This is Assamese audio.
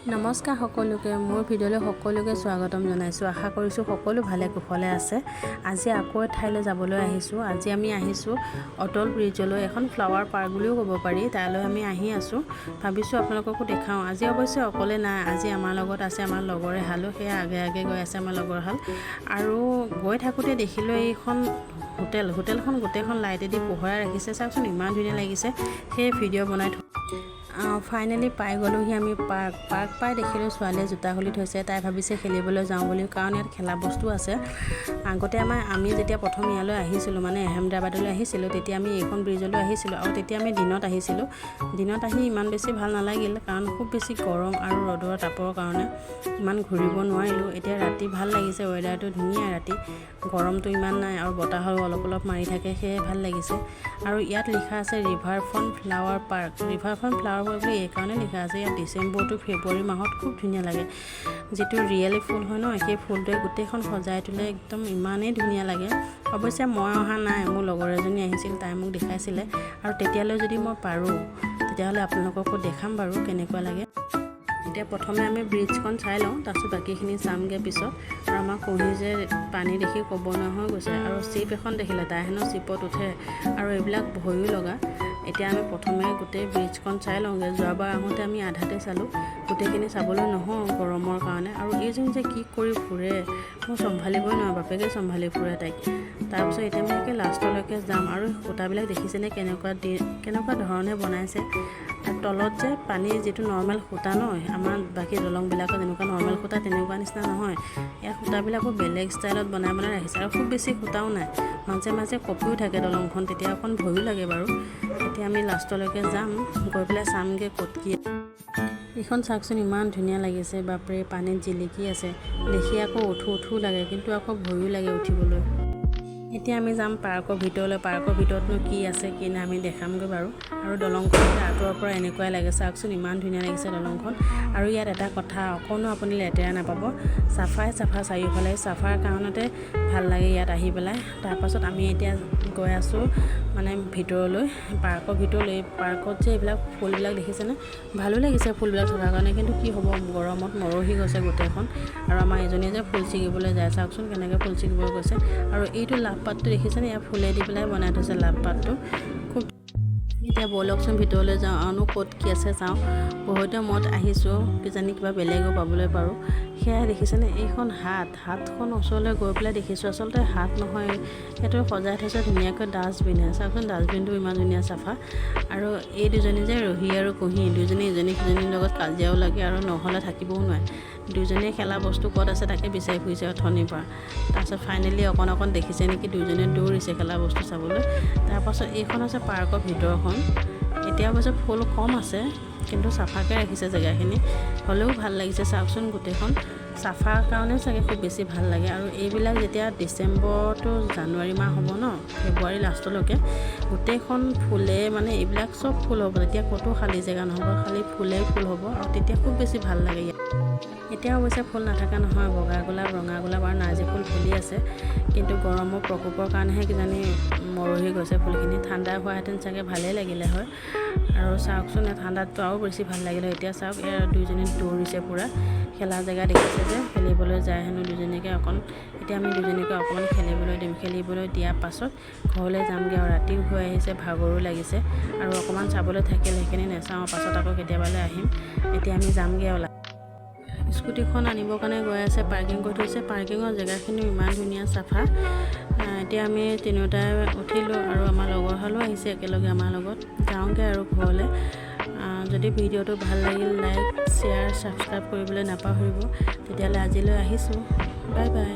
নমস্কাৰ সকলোকে মোৰ ভিডিঅ'লৈ সকলোকে স্বাগতম জনাইছোঁ। আশা কৰিছোঁ সকলো ভালে কুশলে আছে। আজি আকৌ ঠাইলৈ যাবলৈ আহিছোঁ। আজি আমি আহিছোঁ অটল ব্ৰিজলৈ, এখন ফ্লাৱাৰ পাৰ্ক বুলিও ক'ব পাৰি। তালৈ আমি আহি আছোঁ, ভাবিছোঁ আপোনালোককো দেখাওঁ। আজি অৱশ্যে অকলে নাই, আজি আমাৰ লগত আছে আমাৰ লগৰে হালো, সেয়া আগে আগে গৈ আছে আমাৰ লগৰ হাল। আৰু গৈ থাকোঁতে দেখিলোঁ এইখন হোটেলখন গোটেইখন লাইটেদি পোহৰাই ৰাখিছে। চাওকচোন ইমান ধুনীয়া লাগিছে, সেই ভিডিঅ' বনাই ফাইনেলি পাই গ'লোহি আমি পাৰ্ক পাই দেখিলোঁ ছোৱালীয়ে জোতা খুলি থৈছে। তাই ভাবিছে খেলিবলৈ যাওঁ বুলি, কাৰণ ইয়াত খেলা বস্তু আছে। আগতে আমি যেতিয়া প্ৰথম ইয়ালৈ আহিছিলোঁ, মানে আহমেদাবাদলৈ আহিছিলোঁ, তেতিয়া আমি এইখন ব্ৰিজলৈ আহিছিলোঁ। আৰু তেতিয়া আমি দিনত আহিছিলোঁ। দিনত আহি ইমান বেছি ভাল নালাগিল, কাৰণ খুব বেছি গৰম আৰু ৰ'দৰ তাপৰ কাৰণে ইমান ঘূৰিব নোৱাৰিলোঁ। এতিয়া ৰাতি ভাল লাগিছে, ৱেডাৰটো ধুনীয়া, ৰাতি গৰমটো ইমান নাই আৰু বতাহৰো অলপ অলপ মাৰি থাকে, সেয়ে ভাল লাগিছে। আৰু ইয়াত লিখা আছে riverfront flower park. Riverfront flower park বুলি এইকাৰণে লিখা আছে। ইয়াত ডিচেম্বৰ টু ফেব্ৰুৱাৰী মাহত খুব ধুনীয়া লাগে। যিটো ৰিয়েলি ফুল হয় ন, সেই ফুলটোৱে গোটেইখন সজাই তোলে, একদম ইমানেই ধুনীয়া লাগে। অৱশ্যে মই অহা নাই, মোৰ লগৰ এজনী আহিছিল, তাই মোক দেখাইছিলে। আৰু তেতিয়ালৈ যদি মই পাৰোঁ তেতিয়াহ'লে আপোনালোককো দেখাম বাৰু কেনেকুৱা লাগে। এতিয়া প্ৰথমে আমি ব্ৰিজখন চাই লওঁ, তাৰপিছত বাকীখিনি চামগৈ পিছত। আৰু আমাৰ কুঁহি যে পানী দেখি ক'ব নোৱাৰা হৈ গৈছে। আৰু চিপ এখন দেখিলে, তাই হেনো চিপত উঠে, আৰু এইবিলাক ভয়ো লগা। এতিয়া আমি প্ৰথমে গোটেই ব্ৰিজখন চাই লওঁগৈ। যোৱাবাৰ আহোঁতে আমি আধাতে চালোঁ, গোটেইখিনি চাবলৈ নহওঁ গৰমৰ কাৰণে। আৰু এইজনী যে কি কৰি ফুৰে, মই চম্ভালিবই নোৱাৰোঁ, বাপেকে চম্ভালি ফুৰে তাইক। তাৰপিছত এতিয়া আমি একে লাষ্টলৈকে যাম। আৰু সূতাবিলাক দেখিছেনে কেনেকুৱা ধৰণে বনাইছে। আৰু তলত যে পানীৰ যিটো নৰ্মেল সূতা নহয়, আমাৰ বাকী দলংবিলাকত যেনেকুৱা নৰ্মেল সূতা তেনেকুৱা নিচিনা নহয়। ইয়াৰ সূতাবিলাকো বেলেগ ষ্টাইলত বনাই ৰাখিছে। আৰু খুব বেছি সূতাও নাই, মাজে মাজে কঁপিও থাকে দলংখন, তেতিয়া অকণ ভয়ো লাগে বাৰু। এতিয়া আমি লাষ্টলৈকে যাম, গৈ পেলাই চামগৈ ক'ত কি। এইখন চাওকচোন ইমান ধুনীয়া লাগিছে, বাপৰে, পানীত জিলিকি আছে। দেখি আকৌ উঠো লাগে, কিন্তু আকৌ ভয়ো লাগে উঠিবলৈ। এতিয়া আমি যাম পাৰ্কৰ ভিতৰলৈ। পাৰ্কৰ ভিতৰতনো কি আছে কি নাই আমি দেখামগৈ বাৰু। আৰু দলংখন আঁতৰৰ পৰা এনেকুৱাই লাগে, চাওকচোন ইমান ধুনীয়া লাগিছে দলংখন। আৰু ইয়াত এটা কথা, অকণো আপুনি লেতেৰা নাপাব, চাফা চাৰিওফালে। চাফাৰ কাৰণতে ভাল লাগে ইয়াত আহি পেলাই। তাৰপাছত আমি এতিয়া গৈ আছোঁ মানে ভিতৰলৈ, পাৰ্কৰ ভিতৰলৈ। এই পাৰ্কত যে এইবিলাক ফুলবিলাক দেখিছেনে, ভালো লাগিছে ফুলবিলাক থকাৰ কাৰণে, কিন্তু কি হ'ব, গৰমত মৰহি গৈছে গোটেইখন। আৰু আমাৰ এজনীয়ে যে ফুল ছিঙিবলৈ যায়, চাওকচোন কেনেকৈ ফুল ছিঙিবলৈ গৈছে। আৰু এইটো লাভ পাতটো দেখিছেনে, ইয়াৰ ফুলে দি পেলাই বনাই থৈছে লাভ পাতটো, খুব। এতিয়া ব'লকচোন ভিতৰলৈ যাওঁ, আৰুনো ক'ত কি আছে চাওঁ। বহুতে মত আহিছোঁ, কিজানি কিবা বেলেগো পাবলৈ পাৰোঁ। সেয়া দেখিছেনে, এইখন হাতখন ওচৰলৈ গৈ পেলাই দেখিছোঁ, আচলতে হাত নহয়, সেইটো সজাই থৈছে ধুনীয়াকৈ ডাষ্টবিনহে। চাওকচোন ডাষ্টবিনটো ইমান ধুনীয়া চাফা। আৰু এই দুজনী যে ৰহি আৰু কুঁহি, দুজনী ইজনী সিজনীৰ লগত কাজিয়াও লাগে, আৰু নহ'লে থাকিবও নোৱাৰে। দুজনীয়ে খেলা বস্তু ক'ত আছে তাকে বিচাৰি ফুৰিছে অথনিৰ পৰা। তাৰপাছত ফাইনেলি অকণ দেখিছে নেকি, দুজনীয়ে দৌৰিছে খেলা বস্তু চাবলৈ। তাৰপাছত এইখন আছে পাৰ্কৰ ভিতৰখন। এতিয়া অৱশ্যে ফুল কম আছে, কিন্তু চাফাকৈ ৰাখিছে জেগাখিনি, হ'লেও ভাল লাগিছে। চাওকচোন গোটেইখন চাফাৰ কাৰণে চাগে খুব বেছি ভাল লাগে। আৰু এইবিলাক যেতিয়া ডিচেম্বৰ টু জানুৱাৰী মাহ হ'ব ন, ফেব্ৰুৱাৰী লাষ্টলৈকে গোটেইখন ফুলে, মানে এইবিলাক চব ফুল হ'ব। তেতিয়া ক'তো খালী জেগা নহ'ব, খালী ফুল হ'ব। আৰু তেতিয়া খুব বেছি ভাল লাগে ইয়াত। এতিয়া অৱশ্যে ফুল নাথাকা নহয়, বগা গোলাপ, ৰঙা গোলাপ আৰু নাৰ্জী ফুল ফুলি আছে। কিন্তু গৰমৰ প্ৰকোপৰ কাৰণেহে কিজানি মৰহি গৈছে ফুলখিনি। ঠাণ্ডা হোৱাহেঁতেন চাগে ভালেই লাগিলে হয়। আৰু চাওকচোন ঠাণ্ডাতটো আৰু বেছি ভাল লাগিলে। এতিয়া চাওক, এয়া দুইজনী দৌৰিছে পূৰা, খেলা জেগা দেখিছে যে, খেলিবলৈ যায় হেনো দুজনীকে অকণ। এতিয়া আমি দুজনীকে অকণমান খেলিবলৈ দিম। খেলিবলৈ দিয়াৰ পাছত ঘৰলৈ যামগৈ। আৰু ৰাতিও হৈ আহিছে, ভাগৰো লাগিছে, আৰু অকণমান চাবলৈ থাকিলে সেইখিনি নাচাওঁ, পাছত আকৌ কেতিয়াবালৈ আহিম। এতিয়া আমি যামগৈ। স্কুটিখন আনিবৰ কাৰণে গৈ আছে, পাৰ্কিং কৰি থৈছে। পাৰ্কিঙৰ জেগাখিনি ইমান ধুনীয়া চাফা। এতিয়া আমি তিনিওটাই উঠিলোঁ, আৰু আমাৰ লগৰ হালো আহিছে একেলগে আমাৰ লগত। যাওঁগৈ আৰু ঘৰলৈ। যদি ভিডিঅ'টো ভাল লাগিল, লাইক, শ্বেয়াৰ, ছাবস্ক্ৰাইব কৰিবলৈ নাপাহৰিব। তেতিয়াহ'লে আজিলৈ আহিছোঁ, বাই বাই।